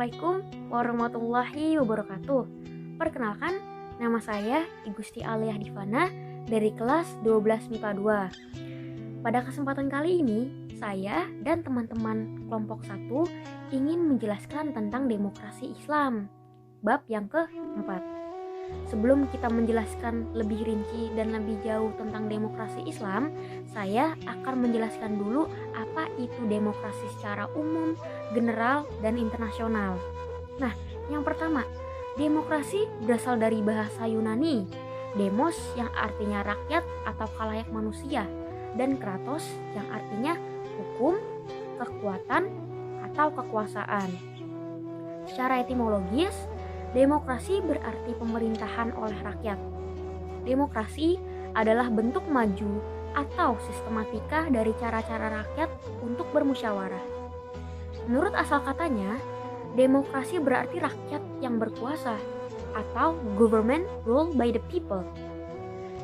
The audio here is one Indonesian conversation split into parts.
Assalamualaikum warahmatullahi wabarakatuh. Perkenalkan, nama saya Igusti Alia Divana dari kelas 12 MIPA 2. Pada kesempatan kali ini, saya dan teman-teman kelompok 1 ingin menjelaskan tentang demokrasi Islam, bab yang keempat. Sebelum kita menjelaskan lebih rinci dan lebih jauh tentang demokrasi Islam, saya akan menjelaskan dulu apa itu demokrasi secara umum, general, dan internasional. Nah, yang pertama, demokrasi berasal dari bahasa Yunani, demos yang artinya rakyat atau khalayak manusia, dan kratos yang artinya hukum, kekuatan, atau kekuasaan. Secara etimologis, demokrasi berarti pemerintahan oleh rakyat. Demokrasi adalah bentuk maju atau sistematika dari cara-cara rakyat untuk bermusyawarah. Menurut asal katanya, demokrasi berarti rakyat yang berkuasa atau government ruled by the people.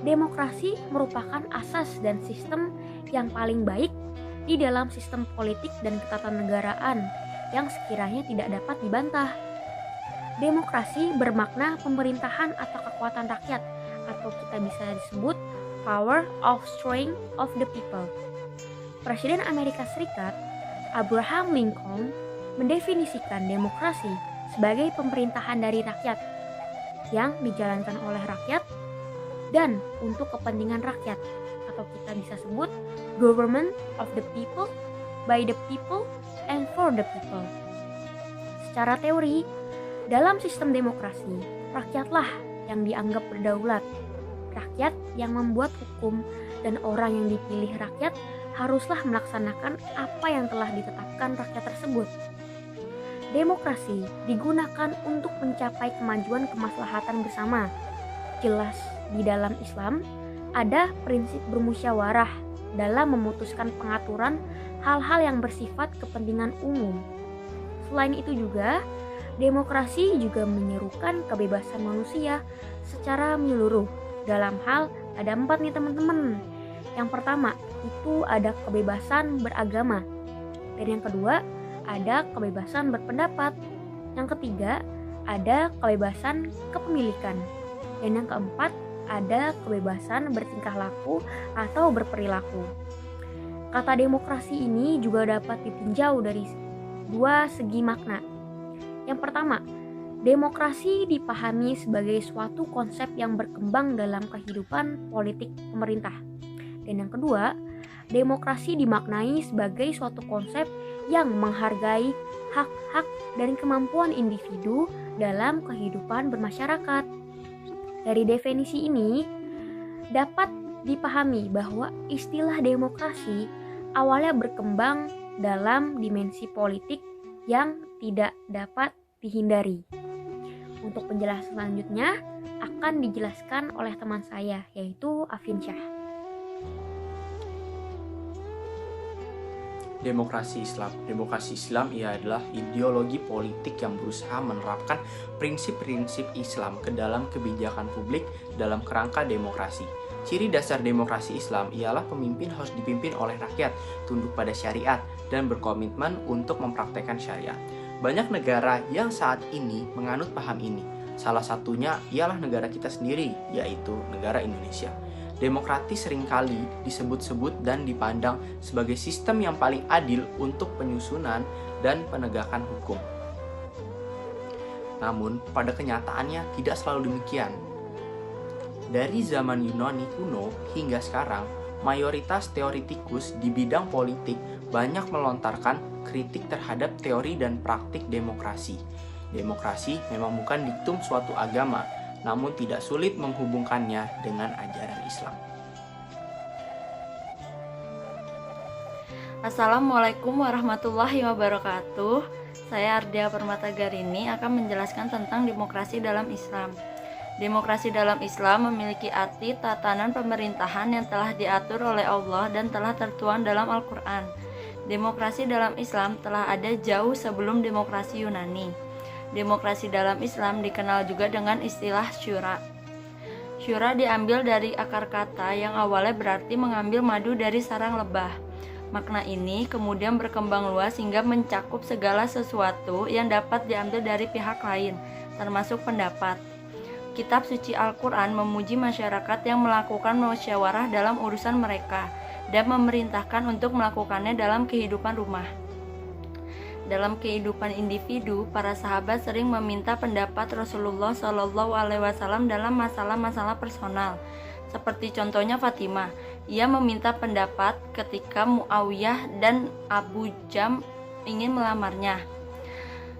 Demokrasi merupakan asas dan sistem yang paling baik di dalam sistem politik dan ketatanegaraan yang sekiranya tidak dapat dibantah. Demokrasi bermakna pemerintahan atau kekuatan rakyat, atau kita bisa disebut power of strength of the people. Presiden Amerika Serikat Abraham Lincoln mendefinisikan demokrasi sebagai pemerintahan dari rakyat yang dijalankan oleh rakyat dan untuk kepentingan rakyat, atau kita bisa sebut government of the people, by the people, and for the people. Secara teori, dalam sistem demokrasi, rakyatlah yang dianggap berdaulat. Rakyat yang membuat hukum dan orang yang dipilih rakyat haruslah melaksanakan apa yang telah ditetapkan rakyat tersebut. Demokrasi digunakan untuk mencapai kemajuan kemaslahatan bersama. Jelas, di dalam Islam ada prinsip bermusyawarah dalam memutuskan pengaturan hal-hal yang bersifat kepentingan umum. Selain itu juga, demokrasi juga menyerukan kebebasan manusia secara menyeluruh. Dalam hal ada 4 nih teman-teman. Yang pertama itu ada kebebasan beragama. Dan yang kedua ada kebebasan berpendapat. Yang ketiga ada kebebasan kepemilikan. Dan yang keempat ada kebebasan bertingkah laku atau berperilaku. Kata demokrasi ini juga dapat ditinjau dari dua segi makna. Yang pertama, demokrasi dipahami sebagai suatu konsep yang berkembang dalam kehidupan politik pemerintah. Dan yang kedua, demokrasi dimaknai sebagai suatu konsep yang menghargai hak-hak dan kemampuan individu dalam kehidupan bermasyarakat. Dari definisi ini, dapat dipahami bahwa istilah demokrasi awalnya berkembang dalam dimensi politik yang tidak dapat dihindari. Untuk penjelasan selanjutnya akan dijelaskan oleh teman saya, yaitu Afinsyah. Demokrasi Islam. Demokrasi Islam adalah ideologi politik yang berusaha menerapkan prinsip-prinsip Islam ke dalam kebijakan publik dalam kerangka demokrasi. Ciri dasar demokrasi Islam ialah pemimpin harus dipimpin oleh rakyat, tunduk pada syariat, dan berkomitmen untuk mempraktekkan syariat. Banyak negara yang saat ini menganut paham ini. Salah satunya ialah negara kita sendiri, yaitu negara Indonesia. Demokrasi seringkali disebut-sebut dan dipandang sebagai sistem yang paling adil untuk penyusunan dan penegakan hukum. Namun, pada kenyataannya tidak selalu demikian. Dari zaman Yunani kuno hingga sekarang, mayoritas teoritikus di bidang politik banyak melontarkan kritik terhadap teori dan praktik demokrasi. Demokrasi memang bukan diktum suatu agama, namun tidak sulit menghubungkannya dengan ajaran Islam. Assalamualaikum warahmatullahi wabarakatuh. Saya Ardia Permatagarini akan menjelaskan tentang demokrasi dalam Islam. Demokrasi dalam Islam memiliki arti tatanan pemerintahan yang telah diatur oleh Allah dan telah tertuang dalam Al-Quran. Demokrasi dalam Islam telah ada jauh sebelum demokrasi Yunani. Demokrasi dalam Islam dikenal juga dengan istilah syura. Syura diambil dari akar kata yang awalnya berarti mengambil madu dari sarang lebah. Makna ini kemudian berkembang luas hingga mencakup segala sesuatu yang dapat diambil dari pihak lain, termasuk pendapat. Kitab suci Al-Quran memuji masyarakat yang melakukan musyawarah dalam urusan mereka dan memerintahkan untuk melakukannya dalam kehidupan rumah. Dalam kehidupan individu, para sahabat sering meminta pendapat Rasulullah SAW dalam masalah-masalah personal. Seperti contohnya Fatimah, ia meminta pendapat ketika Muawiyah dan Abu Jam ingin melamarnya.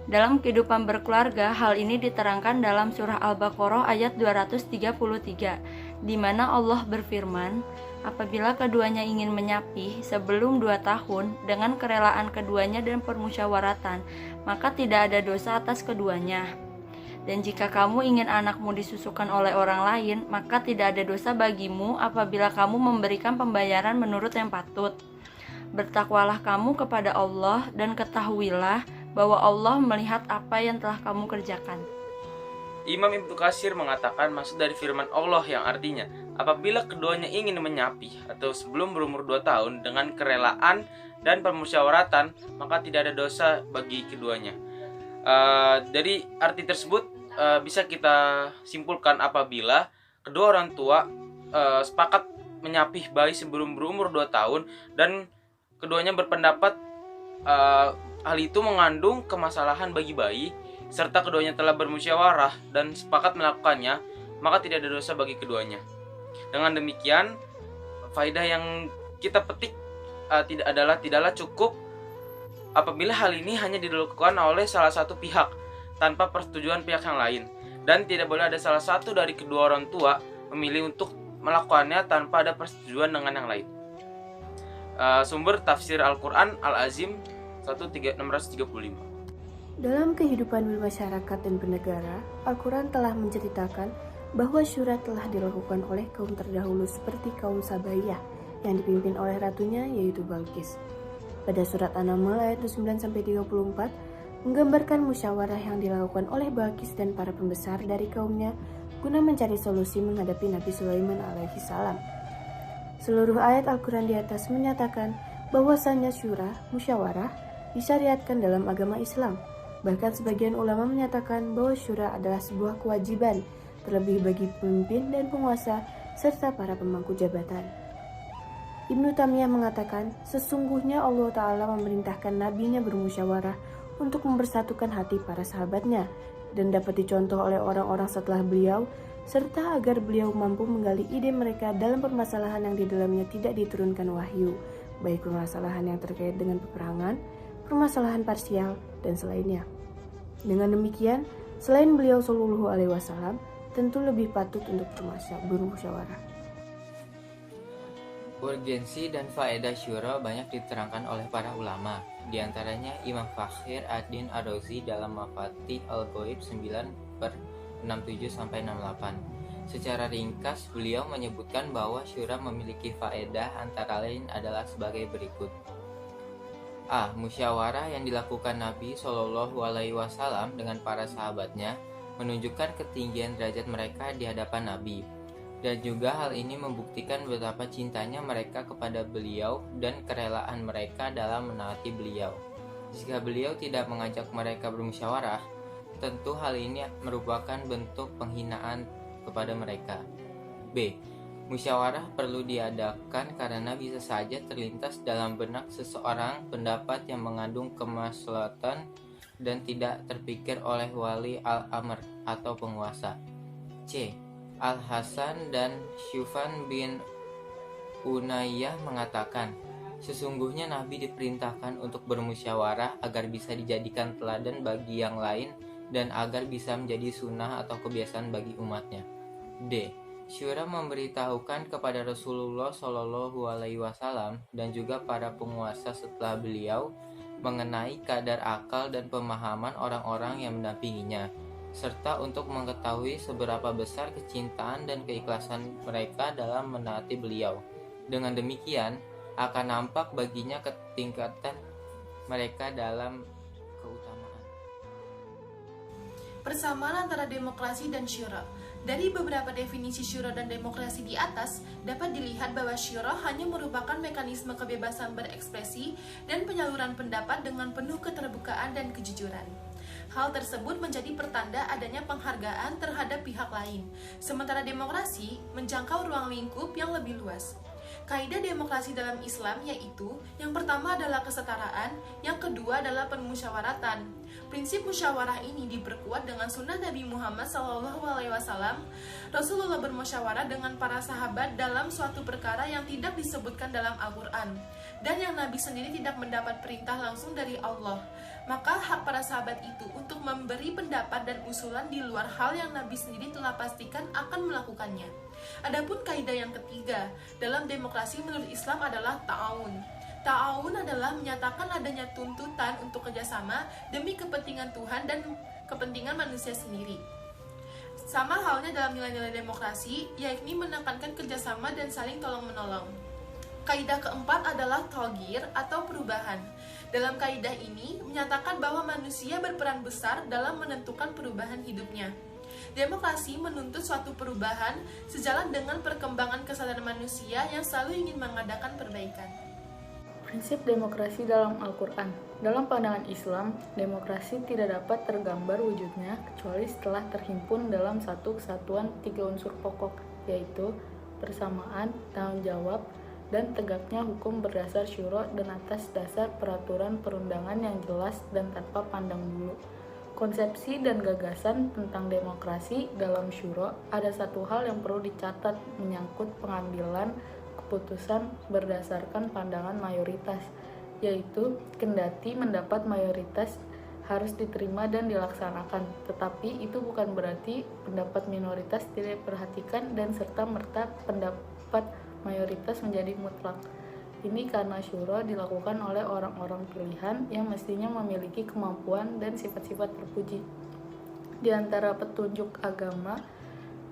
Dalam kehidupan berkeluarga, hal ini diterangkan dalam surah Al-Baqarah ayat 233, di mana Allah berfirman, apabila keduanya ingin menyapih sebelum 2 tahun dengan kerelaan keduanya dan permusyawaratan, maka tidak ada dosa atas keduanya. Dan jika kamu ingin anakmu disusukan oleh orang lain, maka tidak ada dosa bagimu apabila kamu memberikan pembayaran menurut yang patut. Bertakwalah kamu kepada Allah dan ketahuilah bahwa Allah melihat apa yang telah kamu kerjakan. Imam Ibnu Katsir mengatakan maksud dari firman Allah yang artinya, apabila keduanya ingin menyapih atau sebelum berumur 2 tahun dengan kerelaan dan permusyawaratan, maka tidak ada dosa bagi keduanya. Dari arti tersebut bisa kita simpulkan apabila kedua orang tua sepakat menyapih bayi sebelum berumur 2 tahun dan keduanya berpendapat hal itu mengandung kemasalahan bagi bayi, serta keduanya telah bermusyawarah dan sepakat melakukannya, maka tidak ada dosa bagi keduanya. Dengan demikian, faedah yang kita petik tidaklah cukup apabila hal ini hanya dilakukan oleh salah satu pihak tanpa persetujuan pihak yang lain, dan tidak boleh ada salah satu dari kedua orang tua memilih untuk melakukannya tanpa ada persetujuan dengan yang lain. Sumber tafsir Al-Quran Al-Azim 1635. Dalam kehidupan bermasyarakat dan bernegara, Al-Quran telah menceritakan bahwa syura telah dilakukan oleh kaum terdahulu seperti kaum Sabaiyah yang dipimpin oleh ratunya yaitu Balqis. Pada surat An-Naml ayat 29-34 menggambarkan musyawarah yang dilakukan oleh Balqis dan para pembesar dari kaumnya guna mencari solusi menghadapi Nabi Sulaiman alaihi salam. Seluruh ayat Al-Quran di atas menyatakan bahwasannya syura, musyawarah, disyariatkan dalam agama Islam. Bahkan sebagian ulama menyatakan bahwa syura adalah sebuah kewajiban, terlebih bagi pemimpin dan penguasa serta para pemangku jabatan. Ibnu Taimiyah mengatakan, sesungguhnya Allah Ta'ala memerintahkan nabinya bermusyawarah untuk mempersatukan hati para sahabatnya dan dapat dicontoh oleh orang-orang setelah beliau, serta agar beliau mampu menggali ide mereka dalam permasalahan yang di dalamnya tidak diturunkan wahyu, baik permasalahan yang terkait dengan peperangan, permasalahan parsial, dan selainnya. Dengan demikian, selain beliau Shallallahu Alaihi Wasallam, tentu lebih patut untuk bermusyawarah. Urgensi dan faedah syura banyak diterangkan oleh para ulama, di antaranya Imam Fakhr ad-Din Ar-Razi dalam Mafatih Al-Ghaib 9/67-68. Secara ringkas, beliau menyebutkan bahwa syura memiliki faedah antara lain adalah sebagai berikut. A. Musyawarah yang dilakukan Nabi Shallallahu Alaihi Wasallam dengan para sahabatnya menunjukkan ketinggian derajat mereka di hadapan Nabi, dan juga hal ini membuktikan betapa cintanya mereka kepada beliau dan kerelaan mereka dalam menaati beliau. Jika beliau tidak mengajak mereka bermusyawarah, tentu hal ini merupakan bentuk penghinaan kepada mereka. B. Musyawarah perlu diadakan karena bisa saja terlintas dalam benak seseorang pendapat yang mengandung kemaslahatan dan tidak terpikir oleh wali al-amr atau penguasa. C. Al-Hasan dan Syufan bin Unayyah mengatakan, sesungguhnya Nabi diperintahkan untuk bermusyawarah agar bisa dijadikan teladan bagi yang lain dan agar bisa menjadi sunnah atau kebiasaan bagi umatnya. D. Syura memberitahukan kepada Rasulullah Shallallahu Alaihi Wasallam dan juga para penguasa setelah beliau mengenai kadar akal dan pemahaman orang-orang yang mendampinginya, serta untuk mengetahui seberapa besar kecintaan dan keikhlasan mereka dalam menaati beliau. Dengan demikian, akan nampak baginya ketingkatan mereka dalam keutamaan. Persamaan antara demokrasi dan syura. Dari beberapa definisi syura dan demokrasi di atas, dapat dilihat bahwa syura hanya merupakan mekanisme kebebasan berekspresi dan penyaluran pendapat dengan penuh keterbukaan dan kejujuran. Hal tersebut menjadi pertanda adanya penghargaan terhadap pihak lain, sementara demokrasi menjangkau ruang lingkup yang lebih luas. Kaidah demokrasi dalam Islam yaitu, yang pertama adalah kesetaraan, yang kedua adalah permusyawaratan. Prinsip musyawarah ini diperkuat dengan sunnah Nabi Muhammad SAW. Rasulullah bermusyawarah dengan para sahabat dalam suatu perkara yang tidak disebutkan dalam Al-Quran, dan yang Nabi sendiri tidak mendapat perintah langsung dari Allah. Maka hak para sahabat itu untuk memberi pendapat dan usulan di luar hal yang Nabi sendiri telah pastikan akan melakukannya. Adapun kaidah yang ketiga dalam demokrasi menurut Islam adalah ta'awun. Ta'awun adalah menyatakan adanya tuntutan untuk kerjasama demi kepentingan Tuhan dan kepentingan manusia sendiri. Sama halnya dalam nilai-nilai demokrasi, yakni menekankan kerjasama dan saling tolong-menolong. Kaidah keempat adalah taghyir atau perubahan. Dalam kaidah ini menyatakan bahwa manusia berperan besar dalam menentukan perubahan hidupnya. Demokrasi menuntut suatu perubahan sejalan dengan perkembangan kesadaran manusia yang selalu ingin mengadakan perbaikan. Prinsip demokrasi dalam Al-Quran. Dalam pandangan Islam, demokrasi tidak dapat tergambar wujudnya kecuali setelah terhimpun dalam satu kesatuan 3 unsur pokok, yaitu persamaan, tanggung jawab, dan tegaknya hukum berdasar syura dan atas dasar peraturan perundangan yang jelas dan tanpa pandang bulu. Konsepsi dan gagasan tentang demokrasi dalam syura ada satu hal yang perlu dicatat menyangkut pengambilan keputusan berdasarkan pandangan mayoritas, yaitu kendati mendapat mayoritas harus diterima dan dilaksanakan, tetapi itu bukan berarti pendapat minoritas tidak diperhatikan dan serta-merta pendapat mayoritas menjadi mutlak. Ini karena syura dilakukan oleh orang-orang pilihan yang mestinya memiliki kemampuan dan sifat-sifat terpuji. Di antara petunjuk agama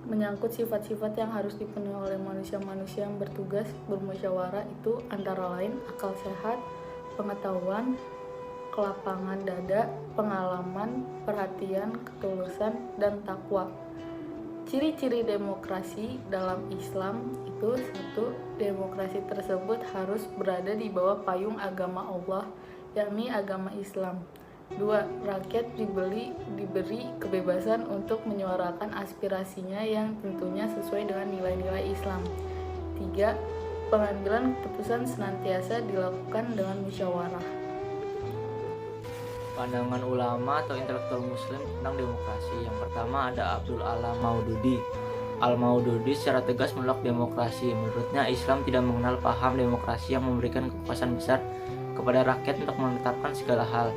menyangkut sifat-sifat yang harus dipenuhi oleh manusia-manusia yang bertugas bermusyawarah itu antara lain akal sehat, pengetahuan, kelapangan dada, pengalaman, perhatian, ketulusan, dan takwa. Ciri-ciri demokrasi dalam Islam itu: 1. Demokrasi tersebut harus berada di bawah payung agama Allah, yakni agama Islam. 2. Rakyat diberi kebebasan untuk menyuarakan aspirasinya yang tentunya sesuai dengan nilai-nilai Islam. 3. Pengambilan keputusan senantiasa dilakukan dengan musyawarah. Pandangan ulama atau intelektual muslim tentang demokrasi. Yang pertama ada Abdul Alam Maududi. Al-Maududi secara tegas menolak demokrasi. Menurutnya Islam tidak mengenal paham demokrasi yang memberikan kekuasaan besar kepada rakyat untuk menetapkan segala hal.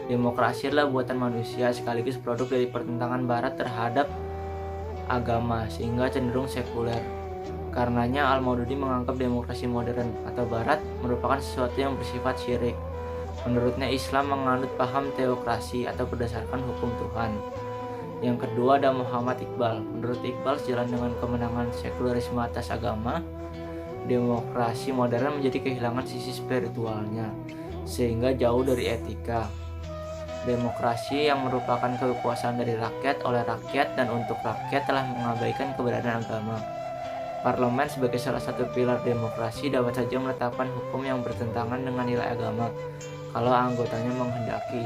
Demokrasi adalah buatan manusia sekaligus produk dari pertentangan barat terhadap agama sehingga cenderung sekuler. Karenanya Al-Maududi menganggap demokrasi modern atau barat merupakan sesuatu yang bersifat syirik. Menurutnya Islam menganut paham teokrasi atau berdasarkan hukum Tuhan. Yang kedua ada Muhammad Iqbal. Menurut Iqbal, sejalan dengan kemenangan sekularisme atas agama, demokrasi modern menjadi kehilangan sisi spiritualnya, sehingga jauh dari etika. Demokrasi yang merupakan kekuasaan dari rakyat, oleh rakyat, dan untuk rakyat telah mengabaikan keberadaan agama. Parlemen sebagai salah satu pilar demokrasi dapat saja menetapkan hukum yang bertentangan dengan nilai agama kalau anggotanya menghendaki.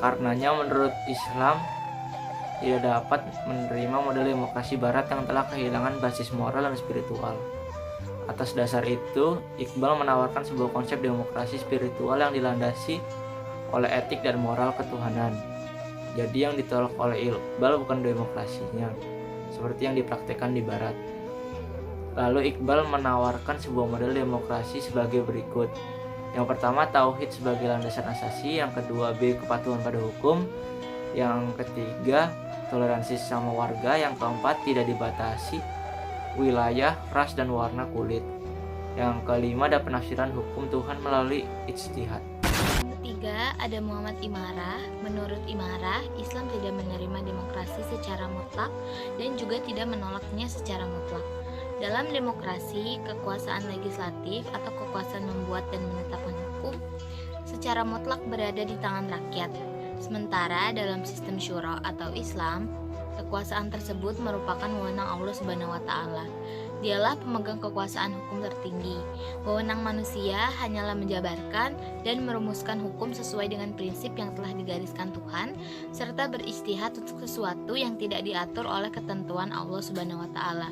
Karenanya menurut Islam tidak dapat menerima model demokrasi barat yang telah kehilangan basis moral dan spiritual. Atas dasar itu, Iqbal menawarkan sebuah konsep demokrasi spiritual yang dilandasi oleh etik dan moral ketuhanan. Jadi yang ditolak oleh Iqbal bukan demokrasinya, seperti yang dipraktikkan di barat. Lalu Iqbal menawarkan sebuah model demokrasi sebagai berikut. Yang pertama, tauhid sebagai landasan asasi. Yang kedua, kepatuhan pada hukum. Yang ketiga, toleransi sesama warga. Yang keempat, tidak dibatasi wilayah, ras, dan warna kulit. Yang kelima, ada penafsiran hukum Tuhan melalui ijtihad. Yang ketiga, ada Muhammad Imarah. Menurut Imarah, Islam tidak menerima demokrasi secara mutlak dan juga tidak menolaknya secara mutlak. Dalam demokrasi, kekuasaan legislatif atau kekuasaan membuat dan menetapkan hukum secara mutlak berada di tangan rakyat. Sementara dalam sistem syura atau Islam, Kekuasaan tersebut merupakan wewenang Allah Subhanahu wa taala. Dialah pemegang kekuasaan hukum tertinggi. Wewenang manusia hanyalah menjabarkan dan merumuskan hukum sesuai dengan prinsip yang telah digariskan Tuhan, serta beristihad untuk sesuatu yang tidak diatur oleh ketentuan Allah Subhanahu wa taala.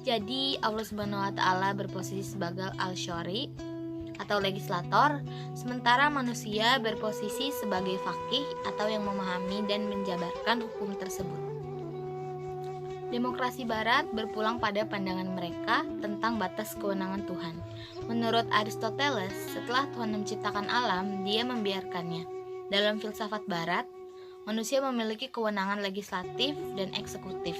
Jadi Allah Subhanahu wa taala berposisi sebagai al-syari atau legislator, sementara manusia berposisi sebagai faqih atau yang memahami dan menjabarkan hukum tersebut. Demokrasi Barat berpulang pada pandangan mereka tentang batas kewenangan Tuhan. Menurut Aristoteles, setelah Tuhan menciptakan alam, Dia membiarkannya. Dalam filsafat Barat, manusia memiliki kewenangan legislatif dan eksekutif.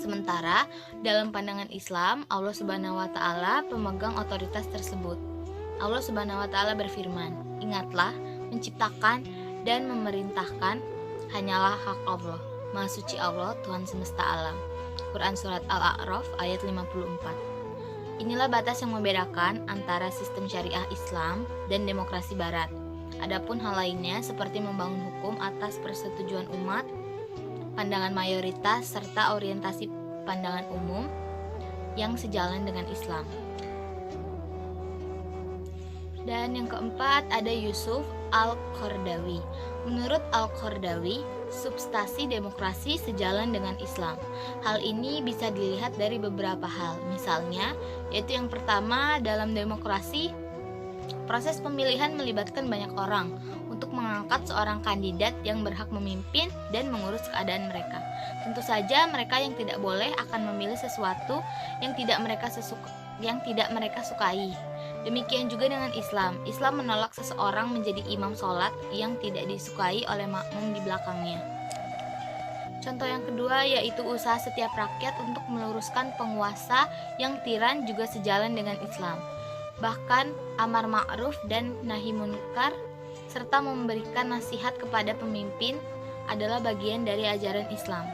Sementara dalam pandangan Islam, Allah Subhanahu wa taala pemegang otoritas tersebut. Allah Subhanahu wa taala berfirman, "Ingatlah, menciptakan dan memerintahkan hanyalah hak Allah. Maha suci Allah, Tuhan semesta alam." Quran Surat Al-A'raf ayat 54. Inilah batas yang membedakan antara sistem syariah Islam dan demokrasi Barat. Adapun hal lainnya seperti membangun hukum atas persetujuan umat, pandangan mayoritas, serta orientasi pandangan umum yang sejalan dengan Islam. Dan yang keempat ada Yusuf Al-Qaradawi. Menurut Al-Qaradawi, substansi demokrasi sejalan dengan Islam. Hal ini bisa dilihat dari beberapa hal. Misalnya, yaitu yang pertama, dalam demokrasi, proses pemilihan melibatkan banyak orang untuk mengangkat seorang kandidat yang berhak memimpin dan mengurus keadaan mereka. Tentu saja mereka yang tidak boleh akan memilih sesuatu yang tidak mereka sukai. Demikian juga dengan Islam. Islam menolak seseorang menjadi imam sholat yang tidak disukai oleh makmum di belakangnya. Contoh yang kedua yaitu usaha setiap rakyat untuk meluruskan penguasa yang tiran juga sejalan dengan Islam. Bahkan amar ma'ruf dan nahi munkar serta memberikan nasihat kepada pemimpin adalah bagian dari ajaran Islam.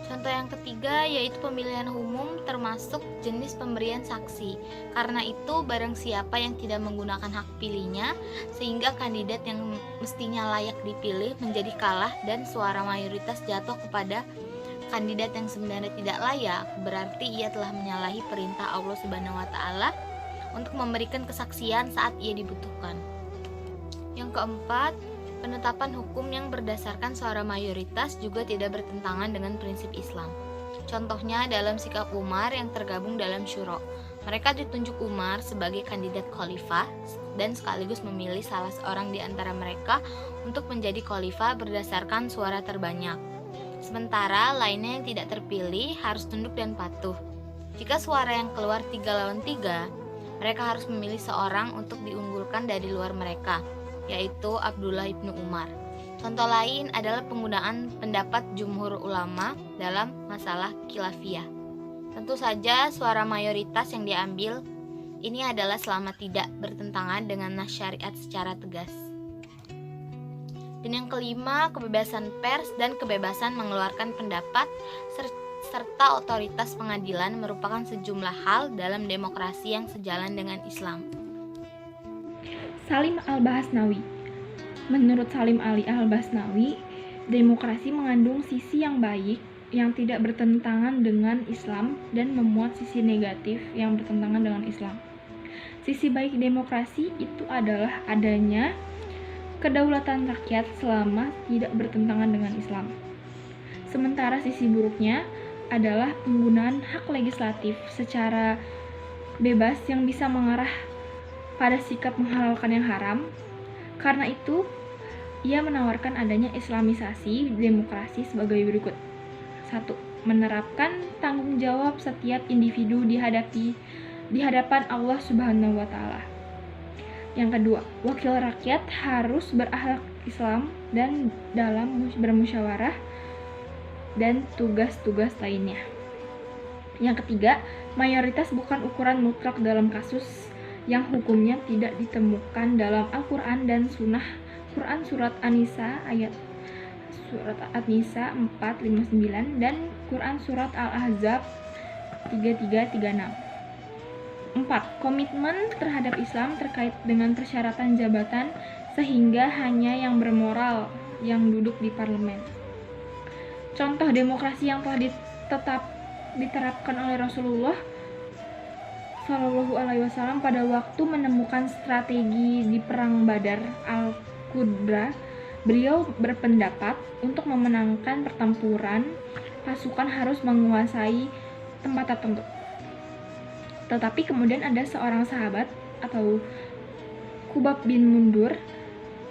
Contoh yang ketiga yaitu pemilihan umum termasuk jenis pemberian saksi. Karena itu barang siapa yang tidak menggunakan hak pilihnya sehingga kandidat yang mestinya layak dipilih menjadi kalah dan suara mayoritas jatuh kepada kandidat yang sebenarnya tidak layak, berarti ia telah menyalahi perintah Allah Subhanahu wa taala untuk memberikan kesaksian saat ia dibutuhkan. Yang keempat, penetapan hukum yang berdasarkan suara mayoritas juga tidak bertentangan dengan prinsip Islam. Contohnya dalam sikap Umar yang tergabung dalam syuro. Mereka ditunjuk Umar sebagai kandidat khalifah dan sekaligus memilih salah seorang di antara mereka untuk menjadi khalifah berdasarkan suara terbanyak. Sementara lainnya yang tidak terpilih harus tunduk dan patuh. Jika suara yang keluar 3 lawan 3, mereka harus memilih seorang untuk diunggulkan dari luar mereka, yaitu Abdullah ibnu Umar. Contoh lain adalah penggunaan pendapat jumhur ulama dalam masalah khilafiyah. Tentu saja suara mayoritas yang diambil ini adalah selama tidak bertentangan dengan nas syariat secara tegas. Dan yang kelima, kebebasan pers dan kebebasan mengeluarkan pendapat serta otoritas pengadilan merupakan sejumlah hal dalam demokrasi yang sejalan dengan Islam. Salim Al-Bahasnawi. Menurut Salim Ali Al-Bahasnawi, demokrasi mengandung sisi yang baik yang tidak bertentangan dengan Islam dan memuat sisi negatif yang bertentangan dengan Islam. Sisi baik demokrasi itu adalah adanya kedaulatan rakyat selama tidak bertentangan dengan Islam. Sementara sisi buruknya adalah penggunaan hak legislatif secara bebas yang bisa mengarah pada sikap menghalalkan yang haram. Karena itu, ia menawarkan adanya islamisasi demokrasi sebagai berikut. 1. Menerapkan tanggung jawab setiap individu di hadapan Allah Subhanahu wa taala. Yang kedua, wakil rakyat harus berakhlak Islam dan dalam bermusyawarah dan tugas-tugas lainnya. Yang ketiga, mayoritas bukan ukuran mutlak dalam kasus yang hukumnya tidak ditemukan dalam Al-Quran dan Sunnah. Quran Surat An-Nisa ayat Surat An-Nisa 459 dan Quran Surat Al-Ahzab 3336. 4. Komitmen terhadap Islam terkait dengan persyaratan jabatan sehingga hanya yang bermoral yang duduk di parlemen. contoh demokrasi yang telah diterapkan oleh Rasulullah Shallallahu Alaihi Wasallam pada waktu menemukan strategi di Perang Badar Al-Qudra. Beliau berpendapat untuk memenangkan pertempuran, pasukan harus menguasai tempat tertentu. Tetapi kemudian ada seorang sahabat atau Khubab bin Mundur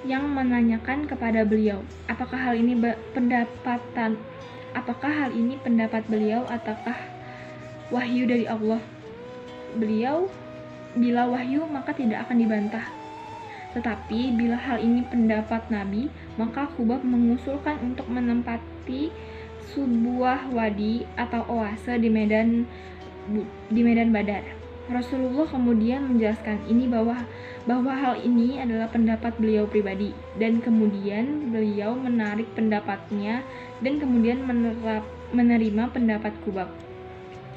yang menanyakan kepada beliau, apakah hal ini pendapat beliau ataukah wahyu dari Allah? Beliau, bila wahyu maka tidak akan dibantah. Tetapi bila hal ini pendapat Nabi, maka Khubab mengusulkan untuk menempati sebuah wadi atau oase di medan Badar. Rasulullah kemudian menjelaskan ini bahwa hal ini adalah pendapat beliau pribadi, dan kemudian beliau menarik pendapatnya dan kemudian menerima pendapat Khubab.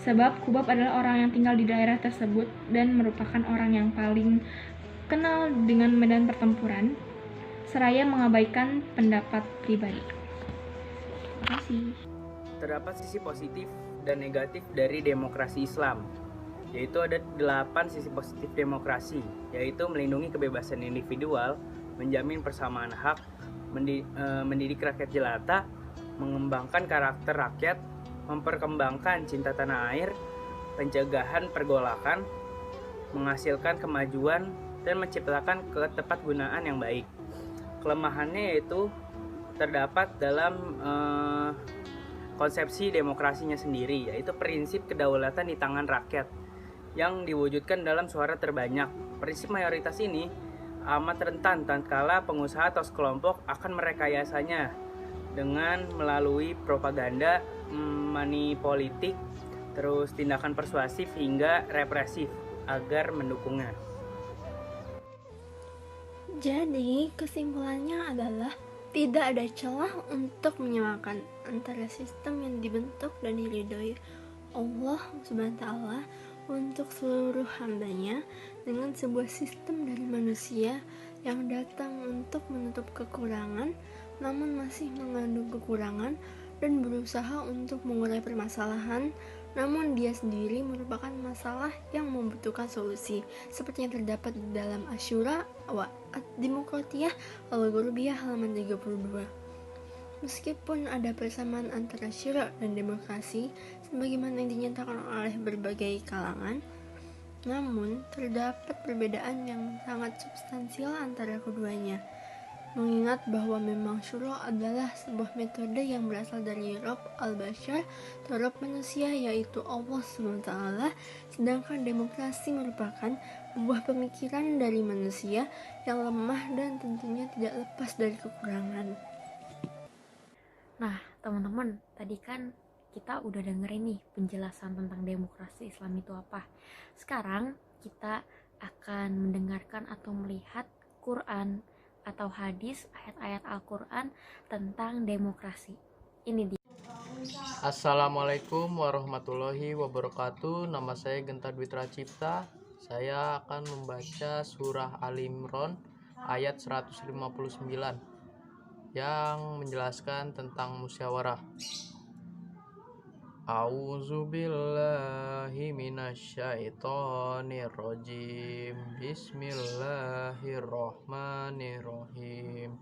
Sebab Khubab adalah orang yang tinggal di daerah tersebut dan merupakan orang yang paling kenal dengan medan pertempuran, seraya mengabaikan pendapat pribadi. Terima kasih. Terdapat sisi positif dan negatif dari demokrasi Islam, yaitu ada 8 sisi positif demokrasi, yaitu melindungi kebebasan individual, menjamin persamaan hak, mendidik rakyat jelata, mengembangkan karakter rakyat, memperkembangkan cinta tanah air, pencegahan pergolakan, menghasilkan kemajuan, dan menciptakan ketepatgunaan yang baik. Kelemahannya yaitu terdapat dalam konsepsi demokrasinya sendiri, yaitu prinsip kedaulatan di tangan rakyat yang diwujudkan dalam suara terbanyak. Prinsip mayoritas ini amat rentan tatkala pengusaha atau sekelompok akan merekayasanya dengan melalui propaganda, money politik, terus tindakan persuasif hingga represif agar mendukungnya. Jadi kesimpulannya adalah tidak ada celah untuk menyamakan antara sistem yang dibentuk dan diridhoi Allah SWT untuk seluruh hambanya dengan sebuah sistem dari manusia yang datang untuk menutup kekurangan namun masih mengandung kekurangan dan berusaha untuk mengurai permasalahan, namun dia sendiri merupakan masalah yang membutuhkan solusi, seperti yang terdapat di dalam Asyura wa Ad-Demokratiyah Al-Ghurabiyah halaman 32. Meskipun ada persamaan antara syura dan demokrasi sebagaimana yang dinyatakan oleh berbagai kalangan, namun terdapat perbedaan yang sangat substansial antara keduanya. Mengingat bahwa memang syura adalah sebuah metode yang berasal dari Rabb al-Bashar, Rabb manusia yaitu Allah SWT, sedangkan demokrasi merupakan sebuah pemikiran dari manusia yang lemah dan tentunya tidak lepas dari kekurangan. Nah, teman-teman, tadi kan kita udah dengerin nih penjelasan tentang demokrasi Islam itu apa. Sekarang kita akan mendengarkan atau melihat Quran atau hadis ayat-ayat Al-Quran tentang demokrasi. Ini dia. Assalamualaikum warahmatullahi wabarakatuh. Nama saya Genta Dwitra Cipta. Saya akan membaca surah Al-Imran ayat 159 yang menjelaskan tentang musyawarah. A'udzubillahi minasyaitonirrajim. Bismillahirrahmanirrahim.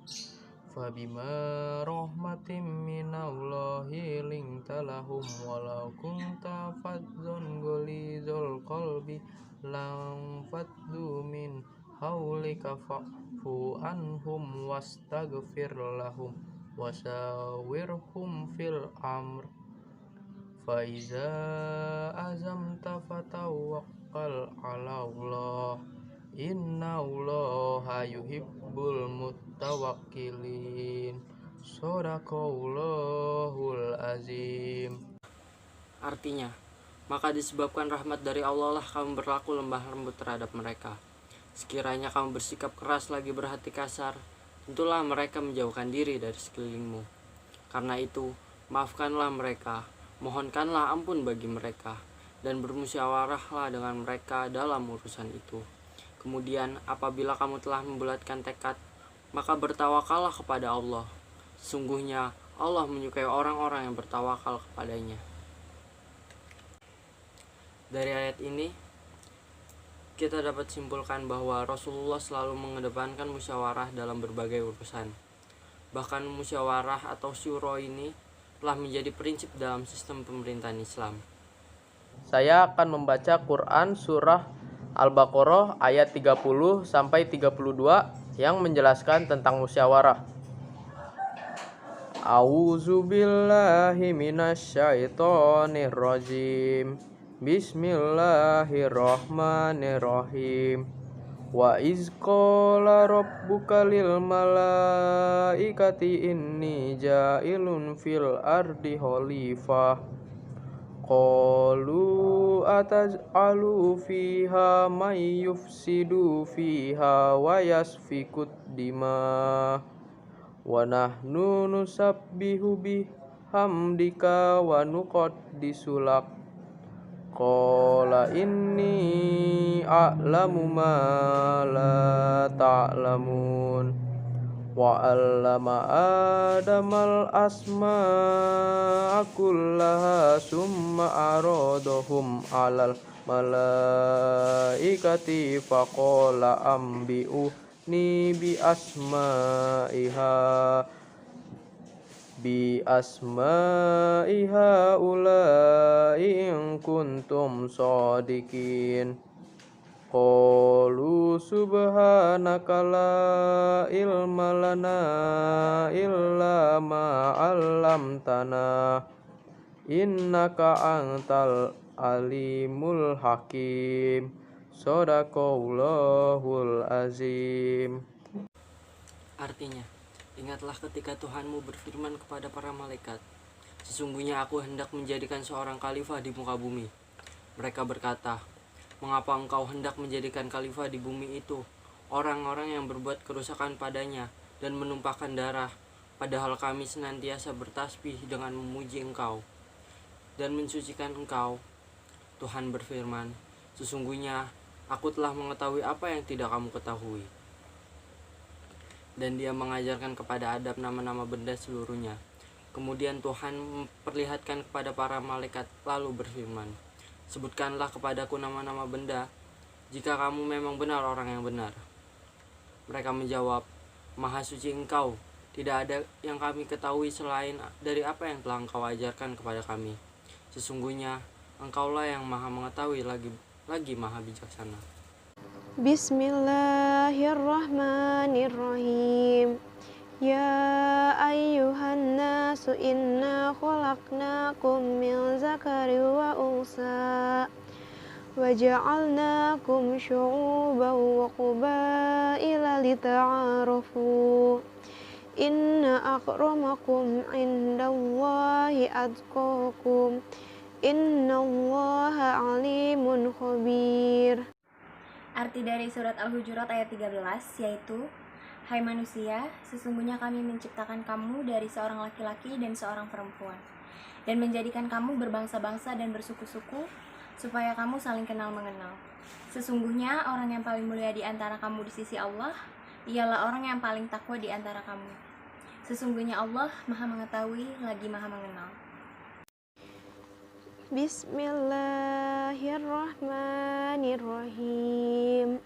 Fabima rahmatim minallahi linta lahum walau kunta fadzon gholizul qalbi lam faddu min haulika fa'fu anhum wastaghfir lahum wasawirhum fil amr. Faiza azamta fatawakkal ala Allah, inna Allaha yuhibbul muttawakkilin. Shadaqallahul azim. Artinya, maka disebabkan rahmat dari Allah lah kamu berlaku lemah lembut terhadap mereka. Sekiranya kamu bersikap keras lagi berhati kasar, tentulah mereka menjauhkan diri dari sekelilingmu. Karena itu, maafkanlah mereka, mohonkanlah ampun bagi mereka, dan bermusyawarahlah dengan mereka dalam urusan itu. Kemudian apabila kamu telah membulatkan tekad, maka bertawakallah kepada Allah. Sesungguhnya Allah menyukai orang-orang yang bertawakal kepadanya. Dari ayat ini, kita dapat simpulkan bahwa Rasulullah selalu mengedepankan musyawarah dalam berbagai urusan. Bahkan musyawarah atau syuro ini telah menjadi prinsip dalam sistem pemerintahan Islam. Saya akan membaca Quran surah Al-Baqarah ayat 30 sampai 32 yang menjelaskan tentang musyawarah. A'udzu billahi minasyaitonir rajim. Bismillahirrahmanirrahim. Wa iz qala rabbuka lil malaikati inni ja'ilun fil ardi khalifah. Qalu ataj'alu fiha may yufsidu fiha wa yasfikut dima wa nahnu nusabbihu bihamdika wa nuqaddisu lak. Qala inni a'lamu ma la ta'lamun. Wa 'allama Adamal asma'a kullaha summa aradahum 'alal malaikati faqala ambi'uni bi asma'iha ulai in kuntum shadiqin. Qalu subhanaka la ilma lana illa ma 'allamtana innaka antal alimul hakim. Shadaqallahul azim. Artinya, ingatlah ketika Tuhanmu berfirman kepada para malaikat, sesungguhnya aku hendak menjadikan seorang khalifah di muka bumi. Mereka berkata, mengapa engkau hendak menjadikan khalifah di bumi itu orang-orang yang berbuat kerusakan padanya dan menumpahkan darah, padahal kami senantiasa bertasbih dengan memuji engkau dan mensucikan engkau. Tuhan berfirman, sesungguhnya aku telah mengetahui apa yang tidak kamu ketahui. Dan dia mengajarkan kepada Adam nama-nama benda seluruhnya. Kemudian Tuhan memperlihatkan kepada para malaikat lalu berfirman, sebutkanlah kepadaku nama-nama benda, jika kamu memang benar orang yang benar. Mereka menjawab, Maha suci engkau, tidak ada yang kami ketahui selain dari apa yang telah engkau ajarkan kepada kami. Sesungguhnya engkaulah yang maha mengetahui lagi maha bijaksana. Bismillahirrahmanirrahim. Ya ayyuhan nasu inna khalaqnakum min zakari wa unsa wa ja'alnakum syu'uban wa qabaila lita'arafu. Inna akramakum indallahi atqakum. Innallaha alimun khabir. Arti dari surat Al-Hujurat ayat 13 yaitu, hai manusia, sesungguhnya kami menciptakan kamu dari seorang laki-laki dan seorang perempuan, dan menjadikan kamu berbangsa-bangsa dan bersuku-suku, supaya kamu saling kenal-mengenal. Sesungguhnya orang yang paling mulia di antara kamu di sisi Allah, ialah orang yang paling takwa di antara kamu. Sesungguhnya Allah maha mengetahui lagi maha mengenal. Bismillahirrahmanirrahim.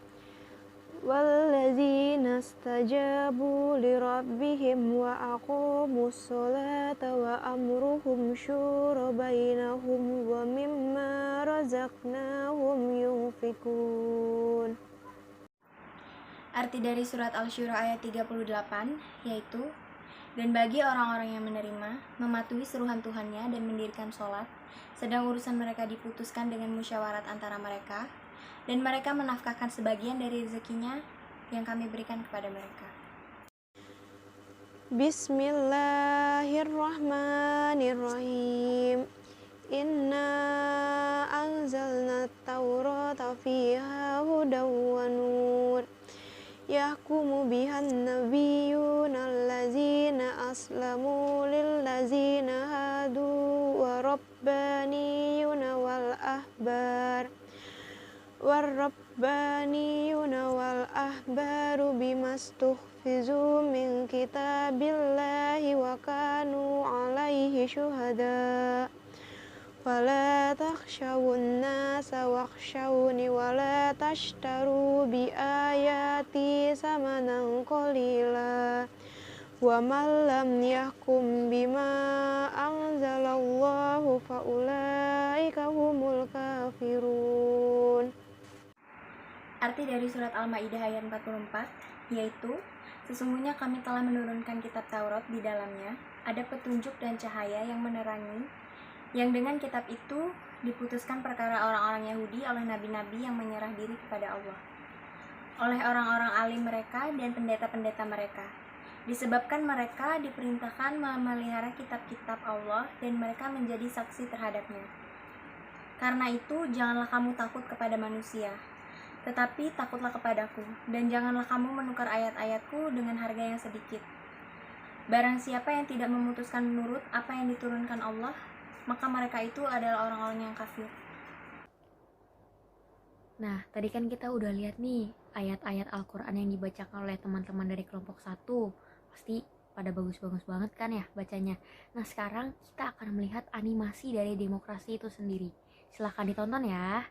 Walladzina stajabu lirabbihim wa aqamus sholata wa amruhum syura bainahum wa mimma razaqnahum yunfikun. Arti dari surat Al-Syura ayat 38 yaitu, dan bagi orang-orang yang menerima, mematuhi seruhan Tuhannya dan mendirikan sholat, sedang urusan mereka diputuskan dengan musyawarat antara mereka, dan mereka menafkahkan sebagian dari rezekinya yang kami berikan kepada mereka. Bismillahirrahmanirrahim. Inna anzalna at-taurata fiha hudaw wa nur. Yahkumu bihan nabiyyuna allazina aslamu lillazina hadu wa rabbaniyuna wal ahbar والربانيون والأحبار بما استحفظوا من كتاب الله وكانوا عليه شهداء فلا تخشوا الناس واخشوني ولا تشتروا بآياتي ثمنا قليلا ومن لم يحكم بما أنزل الله فأولئك هم الكافرون. Arti dari surat Al-Maidah ayat 44 yaitu, sesungguhnya kami telah menurunkan kitab Taurat, di dalamnya ada petunjuk dan cahaya yang menerangi, yang dengan kitab itu diputuskan perkara orang-orang Yahudi oleh nabi-nabi yang menyerah diri kepada Allah, oleh orang-orang alim mereka dan pendeta-pendeta mereka, disebabkan mereka diperintahkan memelihara kitab-kitab Allah dan mereka menjadi saksi terhadapnya. Karena itu janganlah kamu takut kepada manusia, tetapi takutlah kepadaku, dan janganlah kamu menukar ayat-ayatku dengan harga yang sedikit. Barang siapa yang tidak memutuskan menurut apa yang diturunkan Allah, maka mereka itu adalah orang-orang yang kafir. Nah, tadi kan kita udah lihat nih ayat-ayat Al-Quran yang dibacakan oleh teman-teman dari kelompok 1. Pasti pada bagus-bagus banget kan ya bacanya. Nah, sekarang kita akan melihat animasi dari demokrasi itu sendiri. Silahkan ditonton ya.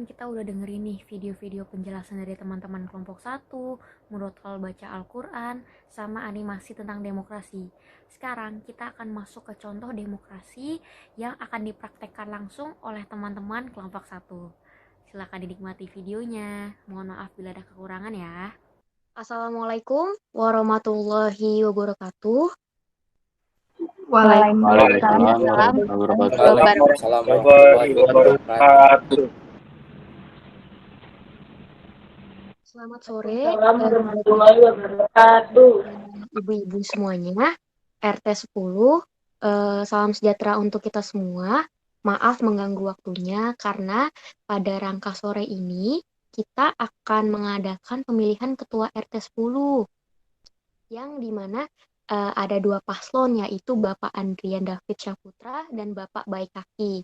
kita udah dengerin nih video-video penjelasan dari teman-teman kelompok 1, murotal baca Al-Quran, sama animasi tentang demokrasi. Sekarang kita akan masuk ke contoh demokrasi yang akan dipraktekkan langsung oleh teman-teman kelompok 1. Silahkan dinikmati videonya. Mohon maaf bila ada kekurangan ya. Assalamualaikum warahmatullahi wabarakatuh. Waalaikumsalam warahmatullahi wabarakatuh. Selamat sore warahmatullahi wabarakatuh. ibu-ibu semuanya. RT 10, salam sejahtera untuk kita semua. Maaf mengganggu waktunya karena pada rangka sore ini kita akan mengadakan pemilihan ketua RT 10 yang dimana ada 2 paslon, yaitu Bapak Andrian David Syahputra dan Bapak Baik Kaki.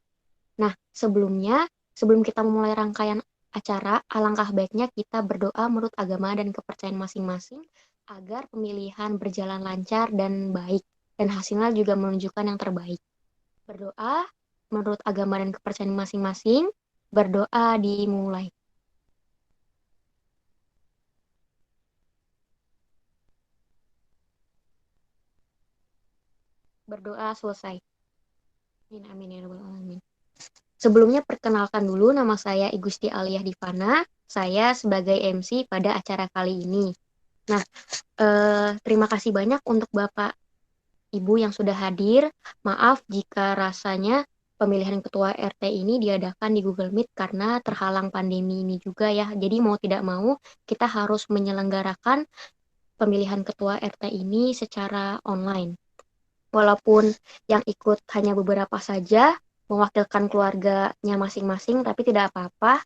Nah, sebelum kita memulai rangkaian acara, alangkah baiknya kita berdoa menurut agama dan kepercayaan masing-masing agar pemilihan berjalan lancar dan baik, dan hasilnya juga menunjukkan yang terbaik. Berdoa menurut agama dan kepercayaan masing-masing, berdoa dimulai. Berdoa selesai. Amin, amin ya rabbal alamin. Sebelumnya perkenalkan dulu, nama saya Igusti Aliyah Divana. Saya sebagai MC pada acara kali ini. Nah, terima kasih banyak untuk Bapak Ibu yang sudah hadir. Maaf jika rasanya pemilihan ketua RT ini diadakan di Google Meet karena terhalang pandemi ini juga ya. Jadi mau tidak mau kita harus menyelenggarakan pemilihan ketua RT ini secara online. Walaupun yang ikut hanya beberapa saja, mewakilkan keluarganya masing-masing, tapi tidak apa-apa.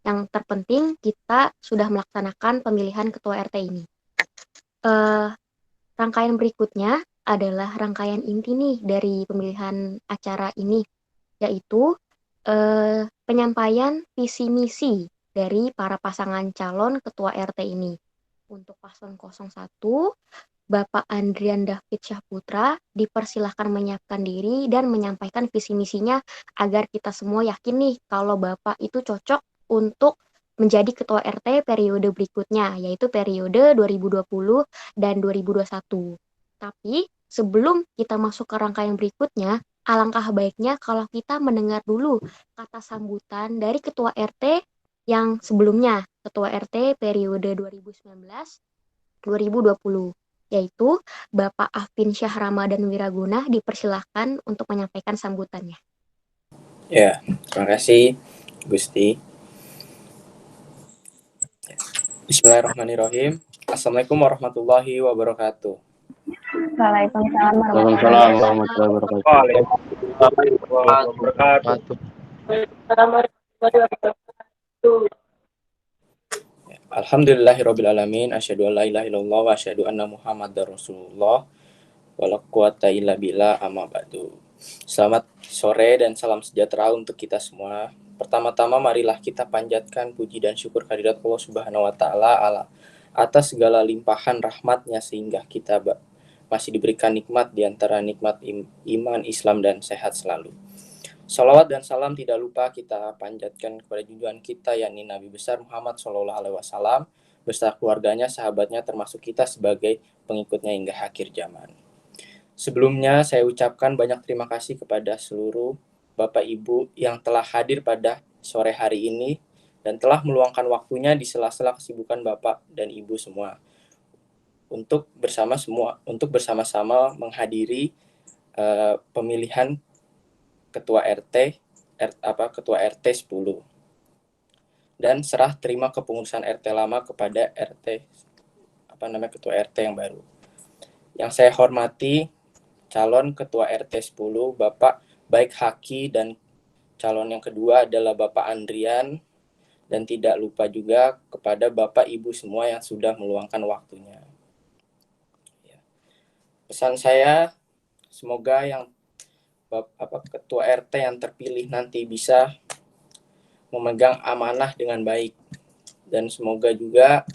Yang terpenting kita sudah melaksanakan pemilihan ketua RT ini. Rangkaian berikutnya adalah rangkaian inti nih dari pemilihan acara ini, yaitu penyampaian visi misi dari para pasangan calon ketua RT ini. Untuk paslon 01, Bapak Andrian David Syahputra dipersilahkan menyiapkan diri dan menyampaikan visi misinya agar kita semua yakin nih kalau Bapak itu cocok untuk menjadi ketua RT periode berikutnya, yaitu periode 2020 dan 2021. Tapi sebelum kita masuk ke rangkaian berikutnya, alangkah baiknya kalau kita mendengar dulu kata sambutan dari ketua RT yang sebelumnya, ketua RT periode 2019-2020. Yaitu Bapak Afin Syah Ramadan Wiraguna, dipersilahkan untuk menyampaikan sambutannya. Ya, terima kasih Gusti. Bismillahirrahmanirrahim. Assalamualaikum warahmatullahi wabarakatuh. Waalaikumsalam warahmatullahi wabarakatuh. Alhamdulillahirrabbilalamin. Asyhadu an la ilaha illallah wa asyhadu anna Muhammadar Rasulullah. Wala quwata illa billah, amma ba'du. Selamat sore dan salam sejahtera untuk kita semua. Pertama-tama marilah kita panjatkan puji dan syukur kehadirat Allah Subhanahu wa taala atas segala limpahan rahmatnya sehingga kita masih diberikan nikmat di antara nikmat iman, Islam dan sehat selalu. Salawat dan salam tidak lupa kita panjatkan kepada junjungan kita yakni Nabi besar Muhammad SAW beserta keluarganya, sahabatnya, termasuk kita sebagai pengikutnya hingga akhir zaman. Sebelumnya saya ucapkan banyak terima kasih kepada seluruh Bapak Ibu yang telah hadir pada sore hari ini dan telah meluangkan waktunya di sela-sela kesibukan Bapak dan Ibu semua untuk bersama-sama menghadiri pemilihan ketua RT 10 dan serah terima kepengurusan RT lama kepada ketua RT yang baru. Yang saya hormati calon ketua RT 10 Bapak Baik Haki dan calon yang kedua adalah Bapak Andrian, dan tidak lupa juga kepada Bapak Ibu semua yang sudah meluangkan waktunya. Pesan saya, semoga yang ketua RT yang terpilih nanti bisa memegang amanah dengan baik dan semoga juga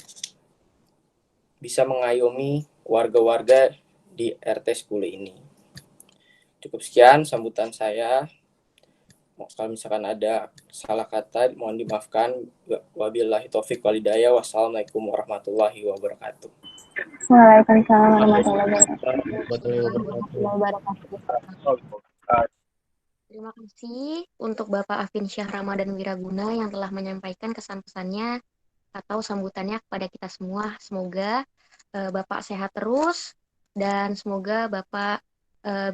bisa mengayomi warga-warga di RT 10 ini. Cukup sekian sambutan saya. Kalau misalkan ada salah kata, mohon dimaafkan. Wabillahi taufik walhidayah. Wassalamualaikum warahmatullahi wabarakatuh. Waalaikumsalam warahmatullahi wabarakatuh. Terima kasih untuk Bapak Afin Syah Ramadan Wiraguna yang telah menyampaikan kesan-pesannya atau sambutannya kepada kita semua. Semoga Bapak sehat terus dan semoga Bapak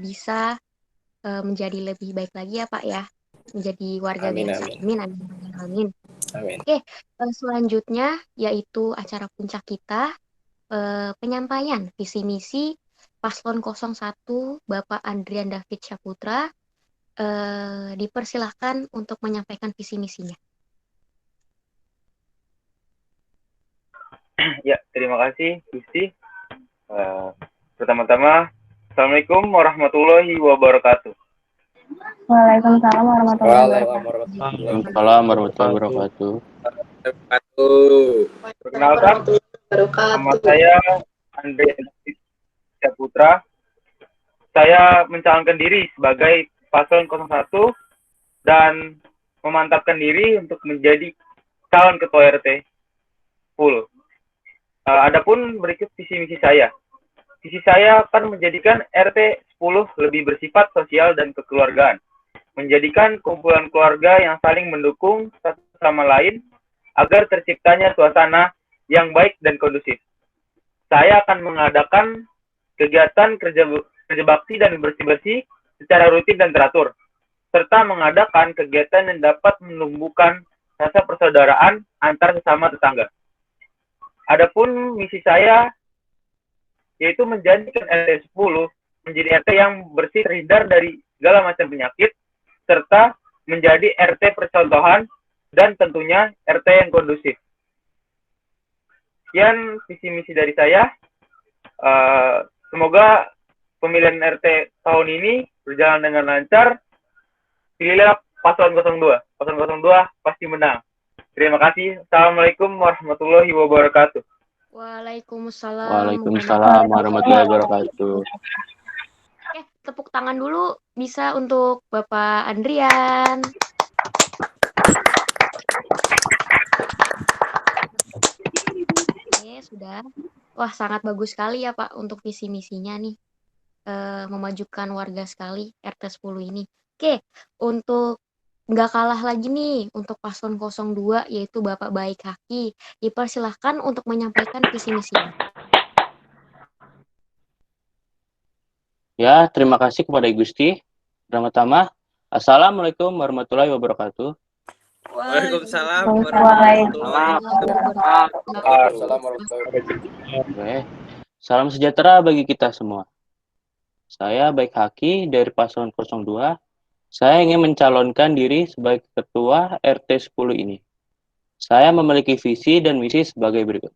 bisa menjadi lebih baik lagi ya Pak ya, menjadi warga Amin, biasa. amin. Amin, amin, amin, amin. Amin. Oke, selanjutnya yaitu acara puncak kita, penyampaian visi misi Paslon 01 Bapak Andrian David Syaputra. Dipersilahkan untuk menyampaikan visi misinya. Ya, terima kasih Gusti. Pertama-tama, Assalamualaikum warahmatullahi wabarakatuh. Waalaikumsalam warahmatullahi wabarakatuh. Waalaikumsalam warahmatullahi wabarakatuh. Perkenalkan, nama saya Andrian David Syaputra. Saya mencalonkan diri sebagai Paslon 01 dan memantapkan diri untuk menjadi calon ketua RT 10. Adapun berikut visi misi saya. Visi saya akan menjadikan RT 10 lebih bersifat sosial dan kekeluargaan, menjadikan kumpulan keluarga yang saling mendukung satu sama lain agar terciptanya suasana yang baik dan kondusif. Saya akan mengadakan kegiatan kerja bakti dan bersih-bersih secara rutin dan teratur, serta mengadakan kegiatan yang dapat menumbuhkan rasa persaudaraan antar sesama tetangga. Adapun misi saya yaitu menjadikan RT 10 menjadi RT yang bersih, terhindar dari segala macam penyakit, serta menjadi RT percontohan dan tentunya RT yang kondusif. Sekian visi misi dari saya. Semoga pemilihan RT tahun ini berjalan dengan lancar. Pilihlah Paslon 02. Paslon 02 pasti menang. Terima kasih. Assalamualaikum warahmatullahi wabarakatuh. Waalaikumsalam. Waalaikumsalam warahmatullahi wabarakatuh. Oke, tepuk tangan dulu bisa untuk Bapak Andrian. Oke, sudah. Wah, sangat bagus sekali ya Pak untuk visi misinya nih. Memajukan warga sekali RT 10 ini. Oke, untuk nggak kalah lagi nih untuk Paslon 02 yaitu Bapak Baik Haki. Dipersilahkan untuk menyampaikan visi misinya. Ya, terima kasih kepada Gusti. Pertama-tama, Assalamualaikum warahmatullahi wabarakatuh. Waalaikumsalam warahmatullahi wabarakatuh. Salam sejahtera bagi kita semua. Saya Baik Haki dari Paslon 02. Saya ingin mencalonkan diri sebagai ketua RT 10 ini. Saya memiliki visi dan misi sebagai berikut.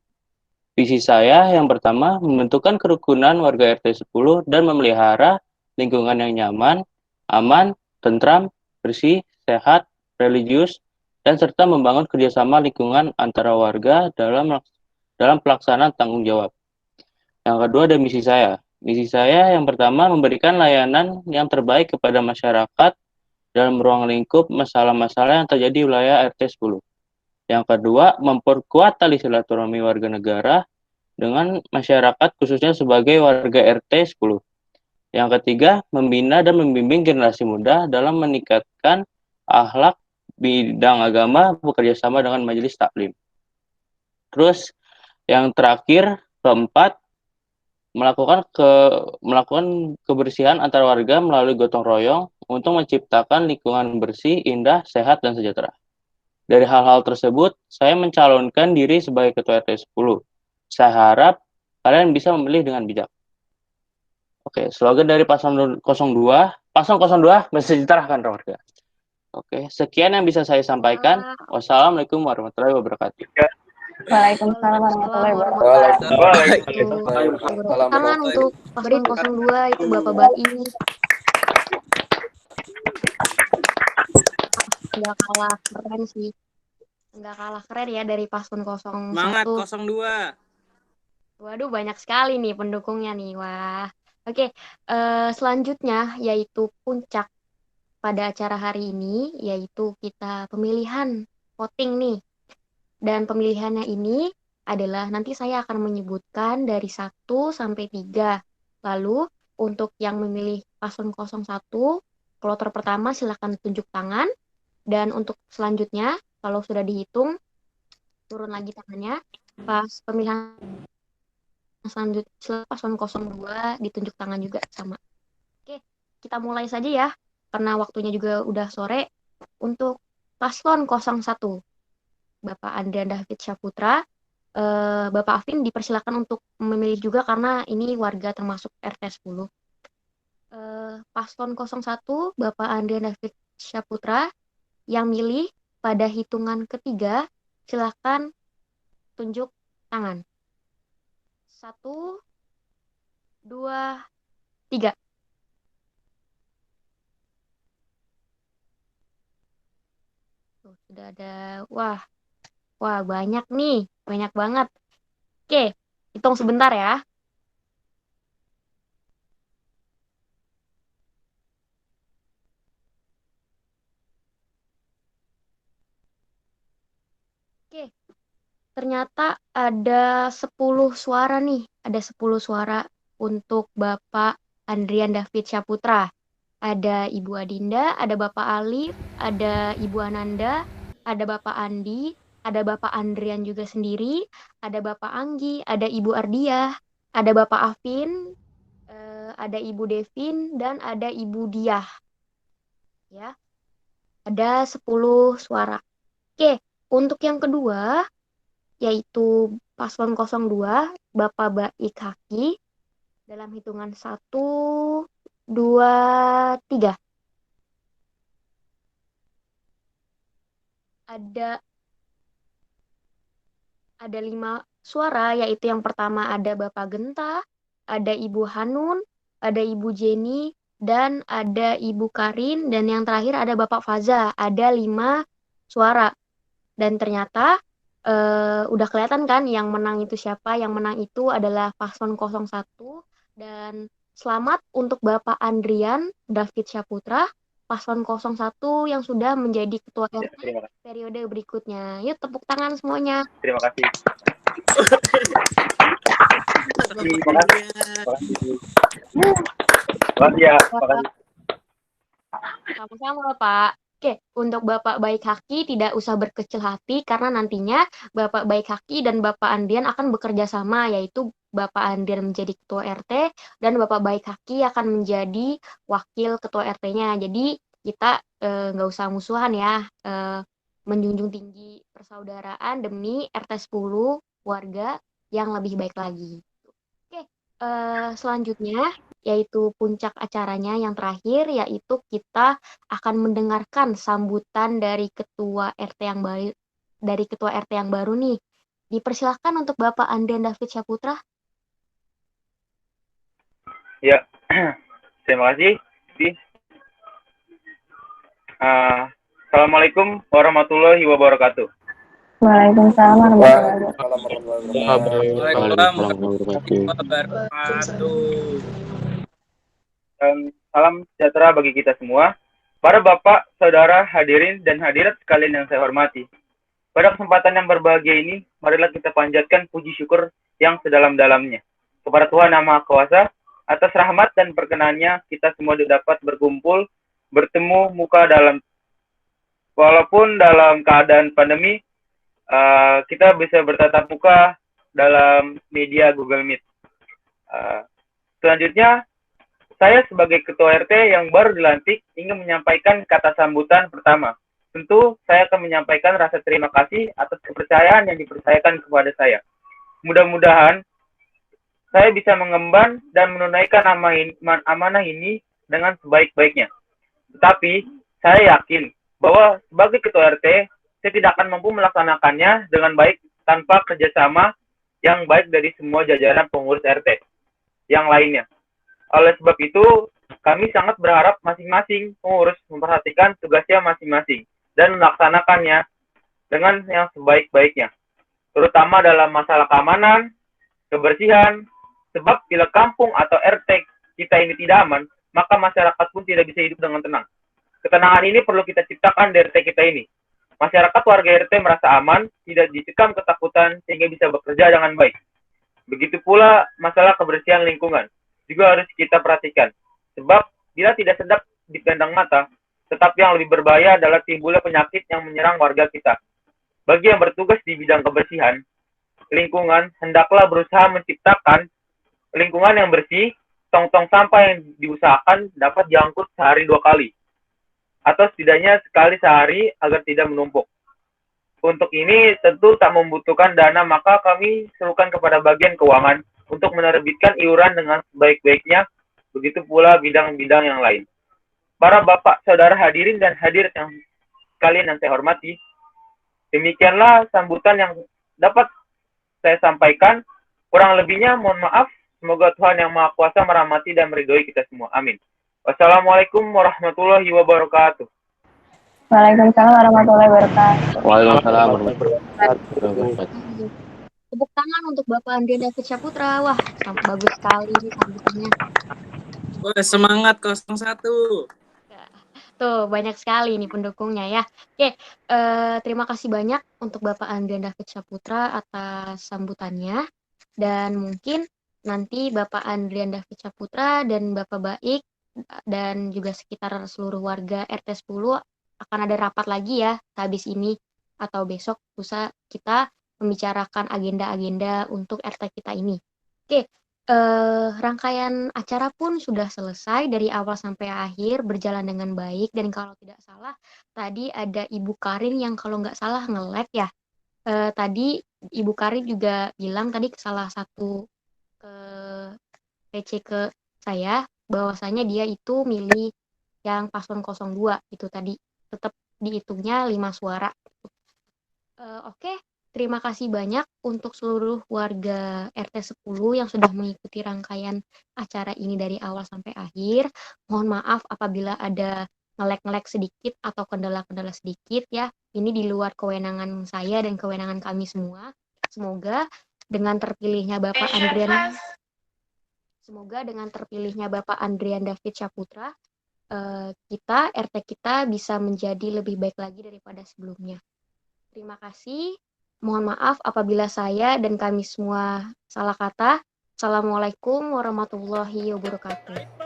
Visi saya yang pertama, membentukkan kerukunan warga RT 10 dan memelihara lingkungan yang nyaman, aman, tentram, bersih, sehat, religius, dan serta membangun kerjasama lingkungan antara warga dalam pelaksanaan tanggung jawab. Yang kedua ada misi saya. Misi saya yang pertama, memberikan layanan yang terbaik kepada masyarakat dalam ruang lingkup masalah-masalah yang terjadi di wilayah RT 10. Yang kedua, memperkuat tali silaturahmi warga negara dengan masyarakat khususnya sebagai warga RT 10. Yang ketiga, membina dan membimbing generasi muda dalam meningkatkan akhlak bidang agama bekerja sama dengan majelis taklim. Terus yang terakhir, keempat, melakukan kebersihan antar warga melalui gotong royong untuk menciptakan lingkungan bersih, indah, sehat, dan sejahtera. Dari hal-hal tersebut, saya mencalonkan diri sebagai ketua RT 10. Saya harap kalian bisa memilih dengan bijak. Oke, slogan dari Paslon 02, Paslon 02 mensejahterakan warga. Oke, sekian yang bisa saya sampaikan. Wassalamualaikum warahmatullahi wabarakatuh. Waalaikumsalam warahmatullahi wabarakatuh. Tangan untuk Paslon 02 itu Bapak Bai. Nggak kalah keren sih. Nggak kalah keren ya dari Paslon 01. Semangat 02. Waduh, banyak sekali nih pendukungnya nih. Wah. Oke, selanjutnya yaitu puncak pada acara hari ini, yaitu kita pemilihan voting nih. Dan pemilihannya ini adalah nanti saya akan menyebutkan dari 1 sampai 3. Lalu untuk yang memilih paslon 01, kloter pertama silakan tunjuk tangan. Dan untuk selanjutnya, kalau sudah dihitung, turun lagi tangannya. Pas pemilihan selanjutnya paslon 02 ditunjuk tangan juga sama. Oke, kita mulai saja ya, karena waktunya juga udah sore. Untuk paslon 01, Bapak Andrian David Syaputra, Bapak Afin dipersilakan untuk memilih juga karena ini warga termasuk RT 10. Paslon 01, Bapak Andrian David Syaputra, yang milih pada hitungan ketiga, silakan tunjuk tangan. 1, 2, 3. Tuh, sudah ada, wah banyak nih, banyak banget. Oke, hitung sebentar ya. Oke, ternyata ada 10 suara nih. Ada 10 suara untuk Bapak Andrian David Syaputra. Ada Ibu Adinda, ada Bapak Alif, ada Ibu Ananda, ada Bapak Andi, ada Bapak Andrian juga sendiri, ada Bapak Anggi, ada Ibu Ardiah, ada Bapak Afin, ada Ibu Devin, dan ada Ibu Diah. Ya, ada 10 suara. Oke, untuk yang kedua, yaitu paslon 02, Bapak Baik Haki, dalam hitungan 1, 2, 3. Ada 5 suara, yaitu yang pertama ada Bapak Genta, ada Ibu Hanun, ada Ibu Jenny, dan ada Ibu Karin, dan yang terakhir ada Bapak Faza. Ada 5 suara. Dan ternyata udah kelihatan kan yang menang itu siapa? Yang menang itu adalah paslon 01. Dan selamat untuk Bapak Andrian David Syaputra, paslon 01 yang sudah menjadi ketua RT periode berikutnya. Yuk tepuk tangan semuanya. Terima kasih. Sama-sama, Pak. Oke, untuk Bapak Baik Haki tidak usah berkecil hati karena nantinya Bapak Baik Haki dan Bapak Andrian akan bekerja sama, yaitu Bapak Andrian menjadi ketua RT dan Bapak Baik Haki akan menjadi wakil ketua RT-nya. Jadi kita nggak usah musuhan ya, menjunjung tinggi persaudaraan demi RT 10 warga yang lebih baik lagi. Oke, selanjutnya yaitu puncak acaranya yang terakhir, yaitu kita akan mendengarkan sambutan dari ketua RT yang baru nih. Dipersilahkan untuk Bapak Andrian David Syaputra. Ya, terima kasih. Assalamualaikum warahmatullahi wabarakatuh. Waalaikumsalam warahmatullahi wabarakatuh. Salam sejahtera bagi kita semua. Para bapak, saudara, hadirin dan hadirat sekalian yang saya hormati. Pada kesempatan yang berbahagia ini, marilah kita panjatkan puji syukur yang sedalam-dalamnya kepada Tuhan Yang Maha Kuasa atas rahmat dan perkenannya kita semua dapat berkumpul, bertemu muka walaupun dalam keadaan pandemi, kita bisa bertatap muka dalam media Google Meet. Selanjutnya, saya sebagai Ketua RT yang baru dilantik ingin menyampaikan kata sambutan pertama. Tentu saya akan menyampaikan rasa terima kasih atas kepercayaan yang dipercayakan kepada saya. Mudah-mudahan saya bisa mengemban dan menunaikan amanah ini dengan sebaik-baiknya. Tetapi saya yakin bahwa sebagai Ketua RT, saya tidak akan mampu melaksanakannya dengan baik tanpa kerjasama yang baik dari semua jajaran pengurus RT yang lainnya. Oleh sebab itu, kami sangat berharap masing-masing pengurus memperhatikan tugasnya masing-masing dan melaksanakannya dengan yang sebaik-baiknya, terutama dalam masalah keamanan, kebersihan, sebab bila kampung atau RT kita ini tidak aman, maka masyarakat pun tidak bisa hidup dengan tenang. Ketenangan ini perlu kita ciptakan di RT kita ini. Masyarakat warga RT merasa aman, tidak dicekam ketakutan, sehingga bisa bekerja dengan baik. Begitu pula masalah kebersihan lingkungan juga harus kita perhatikan. Sebab bila tidak sedap dipandang mata, tetapi yang lebih berbahaya adalah timbulnya penyakit yang menyerang warga kita. Bagi yang bertugas di bidang kebersihan lingkungan, hendaklah berusaha menciptakan lingkungan yang bersih. Tong-tong sampah yang diusahakan dapat diangkut sehari 2 kali, atau setidaknya sekali sehari agar tidak menumpuk. Untuk ini tentu tak membutuhkan dana, maka kami serukan kepada bagian keuangan untuk menerbitkan iuran dengan sebaik-baiknya, begitu pula bidang-bidang yang lain. Para bapak, saudara hadirin dan hadirat yang sekalian yang saya hormati, demikianlah sambutan yang dapat saya sampaikan. Kurang lebihnya mohon maaf. Semoga Tuhan Yang Maha Kuasa merahmati dan meridhoi kita semua. Amin. Wassalamualaikum warahmatullahi wabarakatuh. Waalaikumsalam warahmatullahi wabarakatuh. Waalaikumsalam warahmatullahi wabarakatuh. Tepuk tangan untuk Bapak Andrian David Syaputra. Wah, bagus sekali sambutannya. Wah, semangat 01. Tuh, banyak sekali nih pendukungnya ya. Oke, terima kasih banyak untuk Bapak Andrian David Syaputra atas sambutannya. Dan mungkin nanti Bapak Andrian David Syaputra dan Bapak Baik dan juga sekitar seluruh warga RT 10 akan ada rapat lagi ya habis ini atau besok lusa kita membicarakan agenda-agenda untuk RT kita ini. Oke, rangkaian acara pun sudah selesai dari awal sampai akhir berjalan dengan baik, dan kalau tidak salah tadi ada Ibu Karin yang kalau nggak salah nge-lag ya. Tadi Ibu Karin juga bilang tadi ke salah satu ke PC ke saya bahwasanya dia itu milih yang paslon 02 itu tadi tetap dihitungnya 5 suara. Oke, terima kasih banyak untuk seluruh warga RT 10 yang sudah mengikuti rangkaian acara ini dari awal sampai akhir. Mohon maaf apabila ada ngelek-ngelek sedikit atau kendala-kendala sedikit ya. Ini di luar kewenangan saya dan kewenangan kami semua. Semoga dengan terpilihnya Bapak Andrian David Syaputra, kita RT kita bisa menjadi lebih baik lagi daripada sebelumnya. Terima kasih. Mohon maaf apabila saya dan kami semua salah kata. Assalamualaikum warahmatullahi wabarakatuh.